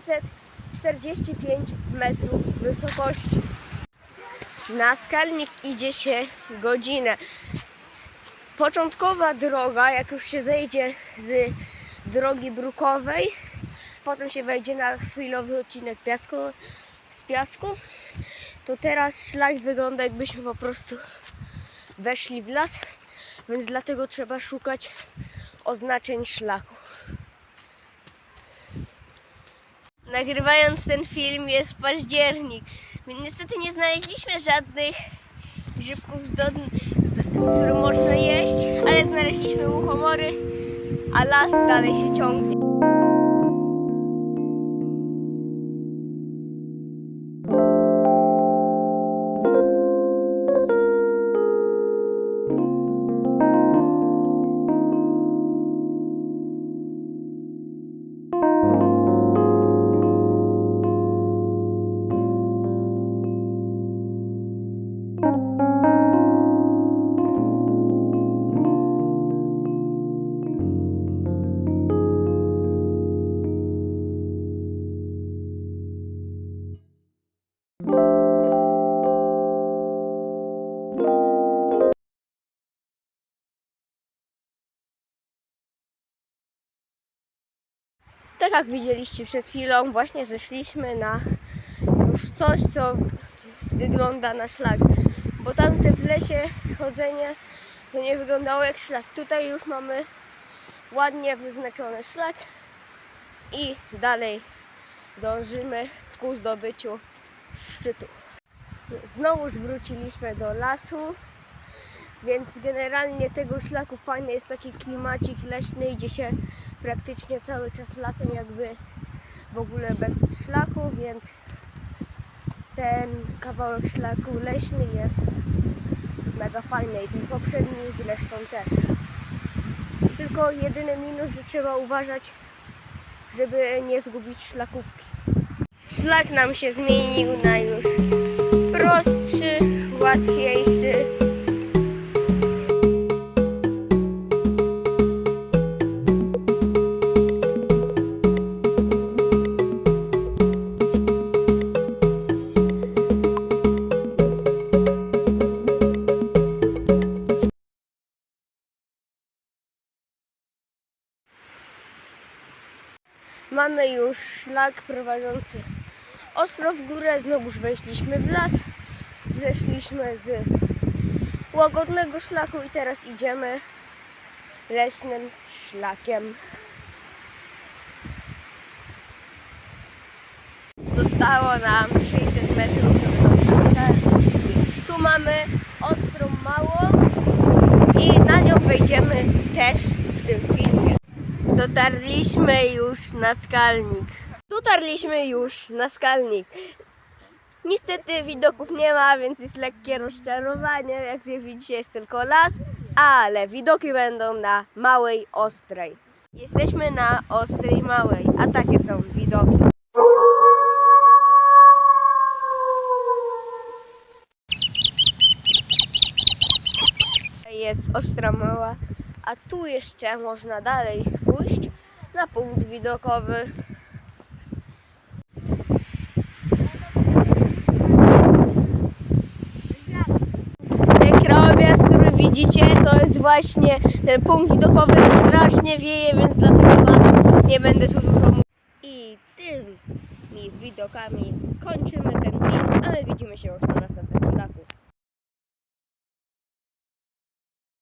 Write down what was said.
1545 metrów wysokości. Na skalnik idzie się godzinę. Początkowa droga, jak już się zejdzie z drogi brukowej, potem się wejdzie na chwilowy odcinek z piasku, to teraz szlak wygląda, jakbyśmy po prostu weszli w las, więc dlatego trzeba szukać oznaczeń szlaku. Nagrywając ten film jest październik, więc niestety nie znaleźliśmy żadnych grzybków, które można jeść, ale znaleźliśmy muchomory, a las dalej się ciągnie. Tak jak widzieliście przed chwilą, właśnie zeszliśmy na już coś, co wygląda na szlak. Bo tamte w lesie chodzenie to nie wyglądało jak szlak. Tutaj już mamy ładnie wyznaczony szlak i dalej dążymy ku zdobyciu szczytu. Znowu wróciliśmy do lasu, więc generalnie tego szlaku fajny jest taki klimacik leśny, idzie się praktycznie cały czas lasem, jakby w ogóle bez szlaku, więc ten kawałek szlaku leśny jest mega fajny i ten poprzedni zresztą też. Tylko jedyny minus, że trzeba uważać, żeby nie zgubić szlakówki. Szlak nam się zmienił na już prostszy, łatwiejszy. Mamy już szlak prowadzący ostro w górę, znowuż weszliśmy w las, zeszliśmy z łagodnego szlaku i teraz idziemy leśnym szlakiem. Zostało nam 600 metrów, żeby dojść do skarbu. Tu mamy ostrą małą i na nią wejdziemy też w tym filmie. Dotarliśmy już na skalnik. Niestety widoków nie ma, więc jest lekkie rozczarowanie. Jak widzicie, jest tylko las, ale widoki będą na Małej Ostrej. Jesteśmy na Ostrej Małej, a takie są widoki. Jest Ostra Mała, a tu jeszcze można dalej pójść na punkt widokowy. Ten krajobraz, który widzicie, to jest właśnie ten punkt widokowy. Strasznie wieje, więc dlatego wam nie będę tu dużo mówił. I tymi widokami kończymy ten film, ale widzimy się już na następnym szlaku.